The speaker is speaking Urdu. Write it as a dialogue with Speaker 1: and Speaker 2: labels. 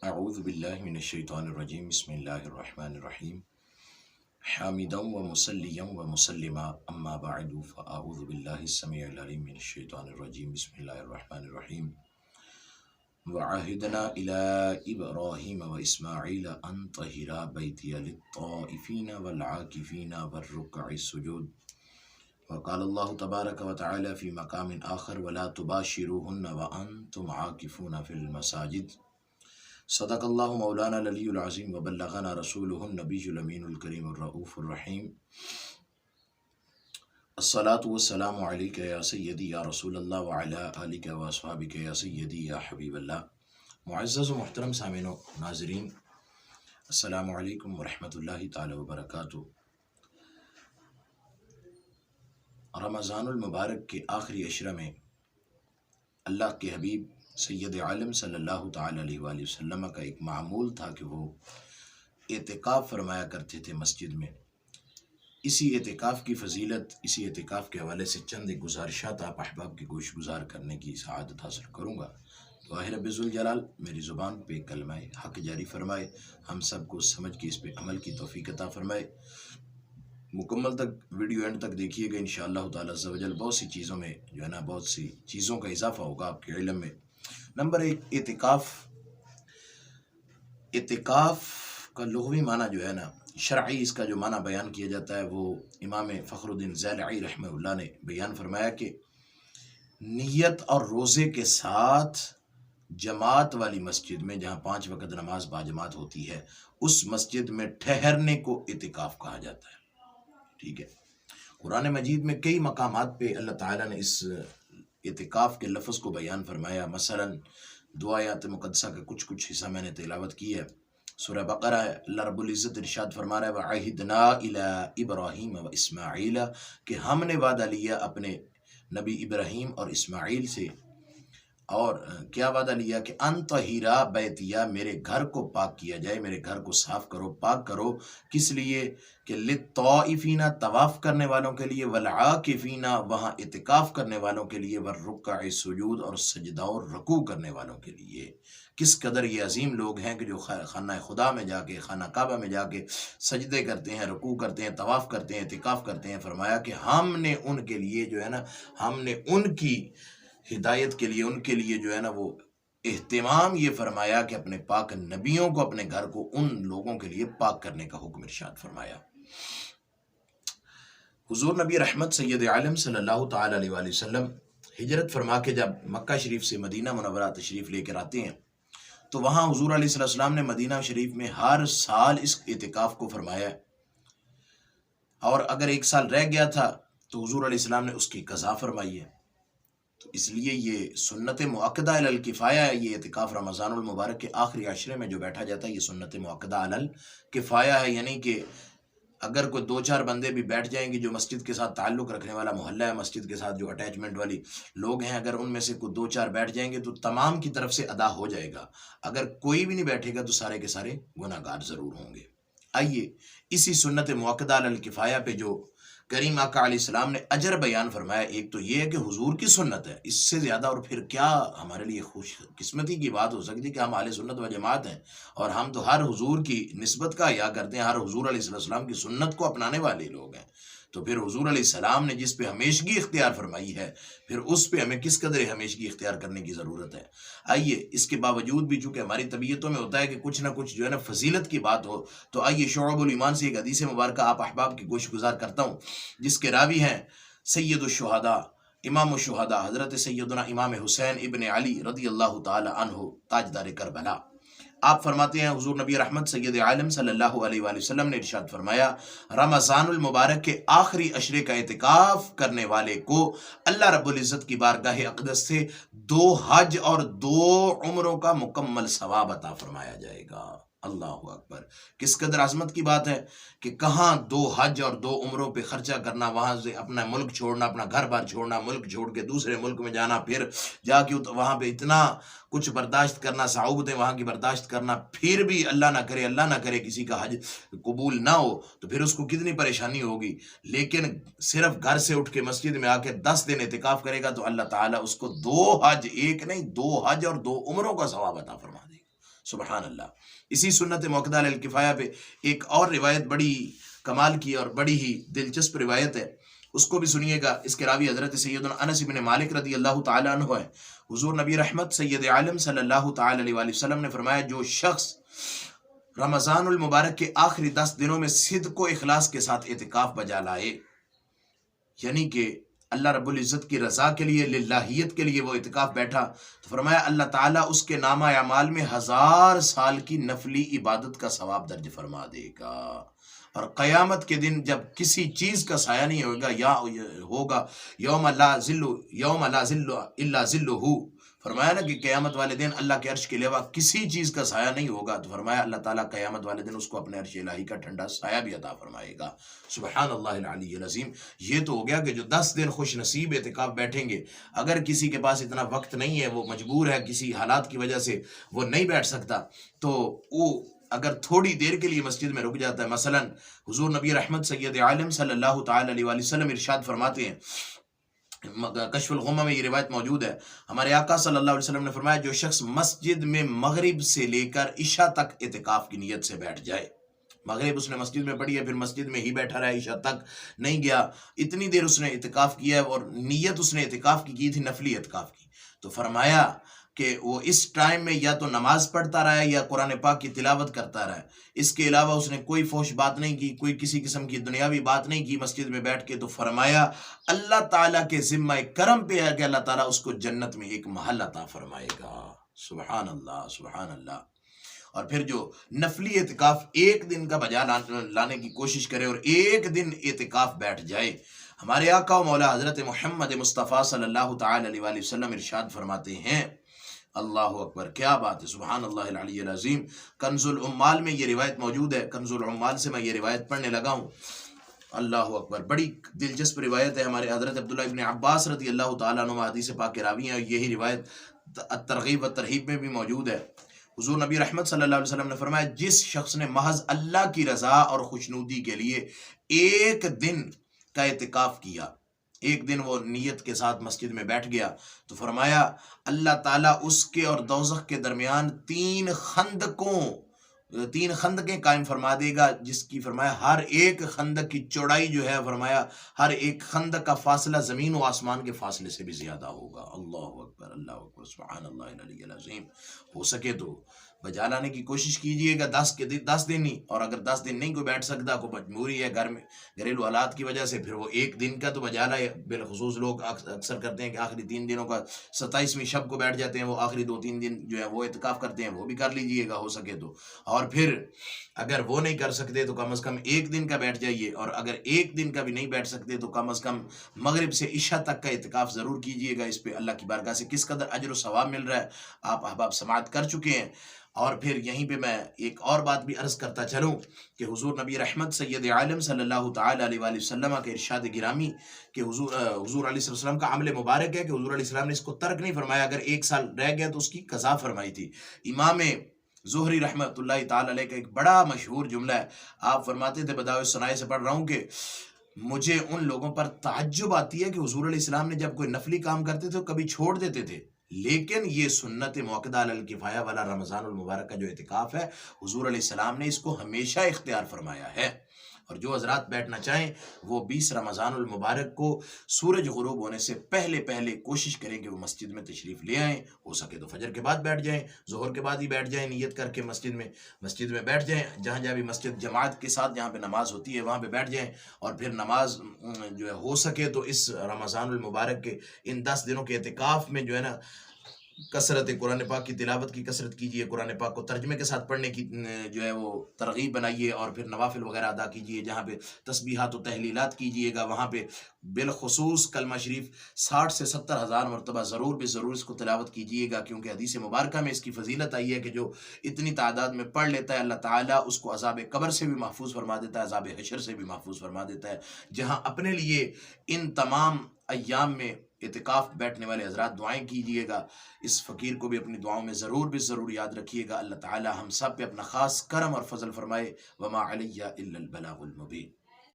Speaker 1: اعوذ باللہ من الشیطان الرجیم بسم اللہ الرحمن الرحیم حامدا و مسلیا و مسلما اما بعد فاعوذ باللہ السمیع العلیم من الشیطان الرجیم بسم اللہ الرحمن الرحیم وعهدنا إلى إبراهيم وإسماعيل أن طهرا بيتي للطائفين والعاكفين والركع السجود وقال الله تبارك وتعالى في مقام آخر ولا تباشروهن وأنتم عاكفون في المساجد صدق اللہ مولانا العلی العظیم وبلغنا رسولہ النبی الامین الکریم الرؤوف الرحیم الصلاة والسلام علیک یا سیدی یا رسول اللہ وعلی آلک و اصحابک یا سیدی یا حبیب اللہ۔ معزز و محترم سامعین و ناظرین، السلام علیکم ورحمۃ اللہ تعالی وبرکاتہ۔ رمضان المبارک کے آخری عشرہ میں اللہ کے حبیب سید عالم صلی اللہ تعالی علیہ وآلہ وسلم کا ایک معمول تھا کہ وہ اعتکاف فرمایا کرتے تھے مسجد میں۔ اسی اعتکاف کی فضیلت، اسی اعتکاف کے حوالے سے چند ایک گزارشات آپ احباب کی گوش گزار کرنے کی سعادت حاصل کروں گا۔ دعا رب ذوالجلال میری زبان پہ کلمہ حق جاری فرمائے، ہم سب کو سمجھ کے اس پہ عمل کی توفیق عطا فرمائے۔ مکمل تک ویڈیو اینڈ تک دیکھیے گا، انشاءاللہ تعالی عز و جل بہت سی چیزوں میں جو ہے نا بہت سی چیزوں کا اضافہ ہوگا آپ کے علم میں۔ نمبر ایک، اعتکاف کا لغوی معنی جو ہے نا، شرعی اس کا جو معنی بیان کیا جاتا ہے وہ امام فخر الدین زیلعی رحمہ اللہ نے بیان فرمایا کہ نیت اور روزے کے ساتھ جماعت والی مسجد میں، جہاں 5 وقت نماز باجماعت ہوتی ہے، اس مسجد میں ٹھہرنے کو اعتکاف کہا جاتا ہے۔ ٹھیک ہے، قرآن مجید میں کئی مقامات پہ اللہ تعالیٰ نے اس اعتکاف کے لفظ کو بیان فرمایا۔ مثلا دو آیات مقدسہ کا کچھ حصہ میں نے تلاوت کی ہے۔ سورہ بقرہ ہے، اللہ رب العزت ارشاد فرما رہا ہے وَعَهِدْنَا إِلَىٰ إِبْرَاهِيمَ وَإِسْمَاعِيلَ کہ ہم نے وعدہ لیا اپنے نبی ابراہیم اور اسماعیل سے، اور کیا وعدہ لیا کہ ان طہیرا بیتیا میرے گھر کو پاک کیا جائے، میرے گھر کو صاف کرو، پاک کرو۔ کس لیے؟ کہ للطائفین طواف کرنے والوں کے لیے، والعاکفین وہاں اعتکاف کرنے والوں کے لیے، والرکع سجود اور سجدہ اور رکوع کرنے والوں کے لیے۔ کس قدر یہ عظیم لوگ ہیں کہ جو خانہ خدا میں جا کے، خانہ کعبہ میں جا کے سجدے کرتے ہیں، رکوع کرتے ہیں، طواف کرتے ہیں، اعتکاف کرتے ہیں۔ فرمایا کہ ہم نے ان کے لیے جو ہے نا، ہم نے ان کی ہدایت کے لیے، ان کے لیے جو ہے نا وہ اہتمام یہ فرمایا کہ اپنے پاک نبیوں کو، اپنے گھر کو ان لوگوں کے لیے پاک کرنے کا حکم ارشاد فرمایا۔ حضور نبی رحمت سید عالم صلی اللہ تعالی علیہ وآلہ وسلم ہجرت فرما کے جب مکہ شریف سے مدینہ منورہ تشریف لے کر آتے ہیں تو وہاں حضور علیہ السلام نے مدینہ شریف میں ہر سال اس اعتکاف کو فرمایا، اور اگر ایک سال رہ گیا تھا تو حضور علیہ السلام نے اس کی قضا فرمائی ہے۔ تو اس لیے یہ سنت مؤکدہ علی الکفایہ ہے، یہ اعتکاف رمضان المبارک کے آخری عشرے میں جو بیٹھا جاتا ہے یہ سنت مؤکدہ علی الکفایہ ہے، یعنی کہ اگر کوئی 2-4 بندے بھی بیٹھ جائیں گے جو مسجد کے ساتھ تعلق رکھنے والا محلہ ہے، مسجد کے ساتھ جو اٹیچمنٹ والی لوگ ہیں، اگر ان میں سے کوئی 2-4 بیٹھ جائیں گے تو تمام کی طرف سے ادا ہو جائے گا۔ اگر کوئی بھی نہیں بیٹھے گا تو سارے کے سارے گناہ گار ضرور ہوں گے۔ آئیے اسی سنت مؤکدہ علی الکفایہ پہ جو کریم آقا علیہ السلام نے اجر بیان فرمایا، ایک تو یہ ہے کہ حضور کی سنت ہے، اس سے زیادہ اور پھر کیا ہمارے لیے خوش قسمتی کی بات ہو سکتی کہ ہم اہل سنت و جماعت ہیں، اور ہم تو ہر حضور کی نسبت کا حیا کرتے ہیں، ہر حضور علیہ السلام کی سنت کو اپنانے والے لوگ ہیں۔ تو پھر حضور علیہ السلام نے جس پہ ہمیشگی اختیار فرمائی ہے، پھر اس پہ ہمیں کس قدر ہمیشگی اختیار کرنے کی ضرورت ہے۔ آئیے اس کے باوجود بھی چونکہ ہماری طبیعتوں میں ہوتا ہے کہ کچھ نہ کچھ جو ہے نا فضیلت کی بات ہو، تو آئیے شعب الایمان سے ایک حدیث مبارکہ آپ احباب کی گوش گزار کرتا ہوں، جس کے راوی ہیں سید الشہداء، امام الشہداء حضرت سیدنا امام حسین ابن علی رضی اللہ تعالی عنہ تاجدار کربلا۔ آپ فرماتے ہیں حضور نبی رحمت سید عالم صلی اللہ علیہ وآلہ وسلم نے ارشاد فرمایا رمضان المبارک کے آخری عشرے کا اعتکاف کرنے والے کو اللہ رب العزت کی بارگاہ اقدس سے 2 حج اور 2 عمروں کا مکمل ثواب عطا فرمایا جائے گا۔ اللہ اکبر، کس قدر عظمت کی بات ہے کہ کہاں 2 حج اور 2 عمروں پہ خرچہ کرنا، وہاں سے اپنا ملک چھوڑنا، اپنا گھر بار چھوڑنا، ملک چھوڑ کے دوسرے ملک میں جانا، پھر جا کے وہاں پہ اتنا کچھ برداشت کرنا، صعوبتیں وہاں کی برداشت کرنا، پھر بھی اللہ نہ کرے کسی کا حج قبول نہ ہو تو پھر اس کو کتنی پریشانی ہوگی۔ لیکن صرف گھر سے اٹھ کے مسجد میں آ کے 10 دن اعتکاف کرے گا تو اللہ تعالیٰ اس کو 2 حج، ایک نہیں 2 حج اور 2 عمروں کا ثواب عطا فرما دے گا۔ سبحان اللہ۔ اسی سنت موقدہ علی الکفایہ پہ ایک اور روایت بڑی کمال کی اور بڑی ہی دلچسپ روایت ہے، اس کو بھی سنیے گا۔ اس کے راوی حضرت سیدنا انس بن مالک رضی اللہ تعالیٰ عنہ ہے۔ حضور نبی رحمت سید عالم صلی اللہ تعالیٰ علیہ وآلہ وسلم نے فرمایا، جو شخص رمضان المبارک کے آخری 10 دنوں میں صدق و اخلاص کے ساتھ اعتکاف بجا لائے، یعنی کہ اللہ رب العزت کی رضا کے لیے، للہیت کے لیے وہ اعتکاف بیٹھا، تو فرمایا اللہ تعالیٰ اس کے نامہ اعمال میں 1000 سال کی نفلی عبادت کا ثواب درج فرما دے گا۔ اور قیامت کے دن جب کسی چیز کا سایہ نہیں ہوگا، یا ہوگا یوم لا ظل الا ظلہ، فرمایا نا کہ قیامت والے دن اللہ کے عرش کے علاوہ کسی چیز کا سایہ نہیں ہوگا، تو فرمایا اللہ تعالیٰ قیامت والے دن اس کو اپنے عرش الہی کا ٹھنڈا سایہ بھی عطا فرمائے گا۔ سبحان اللہ العلی العظیم۔ یہ تو ہو گیا کہ جو 10 دن خوش نصیب اعتکاف بیٹھیں گے۔ اگر کسی کے پاس اتنا وقت نہیں ہے، وہ مجبور ہے کسی حالات کی وجہ سے وہ نہیں بیٹھ سکتا، تو وہ اگر تھوڑی دیر کے لیے مسجد میں رک جاتا ہے، مثلا حضور نبی رحمت سید عالم صلی اللہ تعالیٰ علیہ وآلہ وسلم ارشاد فرماتے ہیں، کشف الغمہ میں یہ روایت موجود ہے، ہمارے آقا صلی اللہ علیہ وسلم نے فرمایا، جو شخص مسجد میں مغرب سے لے کر عشاء تک اعتکاف کی نیت سے بیٹھ جائے، مغرب اس نے مسجد میں پڑھی ہے، پھر مسجد میں ہی بیٹھا رہا، عشاء تک نہیں گیا، اتنی دیر اس نے اعتکاف کیا ہے، اور نیت اس نے اعتکاف کی تھی نفلی اعتکاف کی، تو فرمایا کہ وہ اس ٹائم میں یا تو نماز پڑھتا رہا ہے یا قرآن پاک کی تلاوت کرتا رہا ہے، اس کے علاوہ اس نے کوئی فحش بات نہیں کی، کوئی کسی قسم کی دنیاوی بات نہیں کی مسجد میں بیٹھ کے، تو فرمایا اللہ تعالیٰ کے ذمہ کرم پہ ہے کہ اللہ تعالیٰ اس کو جنت میں ایک محل عطا فرمائے گا۔ سبحان اللہ، سبحان اللہ۔ اور پھر جو نفلی اعتکاف ایک دن کا بجا لانے کی کوشش کرے اور ایک دن اعتکاف بیٹھ جائے، ہمارے آقا و مولا حضرت محمد مصطفیٰ صلی اللہ تعالیٰ علیہ وآلہ وسلم ارشاد فرماتے ہیں، اللہ اکبر، کیا بات ہے، سبحان اللہ العلی العظیم۔ کنز العمال میں یہ روایت موجود ہے، کنز العمال سے میں یہ روایت پڑھنے لگا ہوں، اللہ اکبر، بڑی دلچسپ روایت ہے۔ ہمارے حضرت عبداللہ ابن عباس رضی اللہ تعالیٰ عنہ حدیث پاک کے راوی ہیں، یہی روایت الترغیب و ترہیب میں بھی موجود ہے۔ حضور نبی رحمت صلی اللہ علیہ وسلم نے فرمایا، جس شخص نے محض اللہ کی رضا اور خوشنودی کے لیے ایک دن کا اعتکاف کیا، ایک دن وہ نیت کے ساتھ مسجد میں بیٹھ گیا، تو فرمایا اللہ تعالیٰ اس کے اور دوزخ کے درمیان 3 خندقیں قائم فرما دے گا، جس کی فرمایا ہر ایک خندق کی چوڑائی جو ہے، فرمایا ہر ایک خندق کا فاصلہ زمین و آسمان کے فاصلے سے بھی زیادہ ہوگا۔ اللہ اکبر، اللہ اکبر، سبحان اللہ العلی العظیم۔ ہو سکے تو بجا لانے کی کوشش کیجئے گا 10 دن ہی، اور اگر 10 دن نہیں کوئی بیٹھ سکتا، کوئی مجبوری ہے گھر میں گھریلو حالات کی وجہ سے، پھر وہ ایک دن کا تو بجا لائے۔ بالخصوص لوگ اکثر کرتے ہیں کہ آخری 3 دنوں کا 27ویں شب کو بیٹھ جاتے ہیں، وہ آخری 2-3 دن جو ہے وہ اعتکاف کرتے ہیں، وہ بھی کر لیجئے گا ہو سکے تو۔ اور پھر اگر وہ نہیں کر سکتے تو کم از کم ایک دن کا بیٹھ جائیے، اور اگر ایک دن کا بھی نہیں بیٹھ سکتے تو کم از کم مغرب سے عشاء تک کا اعتکاف ضرور کیجئے گا۔ اس پہ اللہ کی بارگاہ سے کس قدر اجر و ثواب مل رہا ہے آپ احباب سماعت کر چکے ہیں۔ اور پھر یہیں پہ میں ایک اور بات بھی عرض کرتا چلوں کہ حضور نبی رحمت سید عالم صلی اللہ تعالیٰ علیہ وآلہ وسلم کے ارشاد گرامی کہ حضور علیہ السلام کا عمل مبارک ہے کہ حضور علیہ السلام نے اس کو ترک نہیں فرمایا، اگر 1 سال رہ گیا تو اس کی قضا فرمائی تھی۔ امام زہری رحمت اللہ تعالیٰ علیہ کا ایک بڑا مشہور جملہ ہے، آپ فرماتے تھے، بدائع الصنائع سے پڑھ رہا ہوں، کہ مجھے ان لوگوں پر تعجب آتی ہے کہ حضور علیہ السلام نے جب کوئی نفلی کام کرتے تھے کبھی چھوڑ دیتے تھے، لیکن یہ سنت موقدہ علی الکفایہ والا رمضان المبارک کا جو اعتکاف ہے، حضور علیہ السلام نے اس کو ہمیشہ اختیار فرمایا ہے۔ اور جو حضرات بیٹھنا چاہیں وہ 20 رمضان المبارک کو سورج غروب ہونے سے پہلے کوشش کریں کہ وہ مسجد میں تشریف لے آئیں، ہو سکے تو فجر کے بعد بیٹھ جائیں، ظہر کے بعد ہی بیٹھ جائیں، نیت کر کے مسجد میں بیٹھ جائیں، جہاں بھی مسجد جماعت کے ساتھ جہاں پہ نماز ہوتی ہے وہاں پہ بیٹھ جائیں، اور پھر نماز جو ہے ہو سکے تو اس رمضان المبارک کے ان 10 دنوں کے اعتکاف میں جو ہے نا کثرت قرآن پاک کی تلاوت کی کثرت کیجئے، قرآن پاک کو ترجمے کے ساتھ پڑھنے کی جو ہے وہ ترغیب بنائیے، اور پھر نوافل وغیرہ ادا کیجئے، جہاں پہ تسبیحات و تحلیلات کیجئے گا وہاں پہ بالخصوص کلمہ شریف 60 سے 70 ہزار مرتبہ ضرور اس کو تلاوت کیجئے گا، کیونکہ حدیث مبارکہ میں اس کی فضیلت آئی ہے کہ جو اتنی تعداد میں پڑھ لیتا ہے اللہ تعالیٰ اس کو عذاب قبر سے بھی محفوظ فرما دیتا ہے، عذاب حشر سے بھی محفوظ فرما دیتا ہے۔ جہاں اپنے لیے ان تمام ایام میں اعتکاف بیٹھنے والے حضرات دعائیں کیجئے گا، اس فقیر کو بھی اپنی دعاؤں میں ضرور یاد رکھیے گا۔ اللہ تعالی ہم سب پہ اپنا خاص کرم اور فضل فرمائے۔ وما علیہ الا البلاغ المبین۔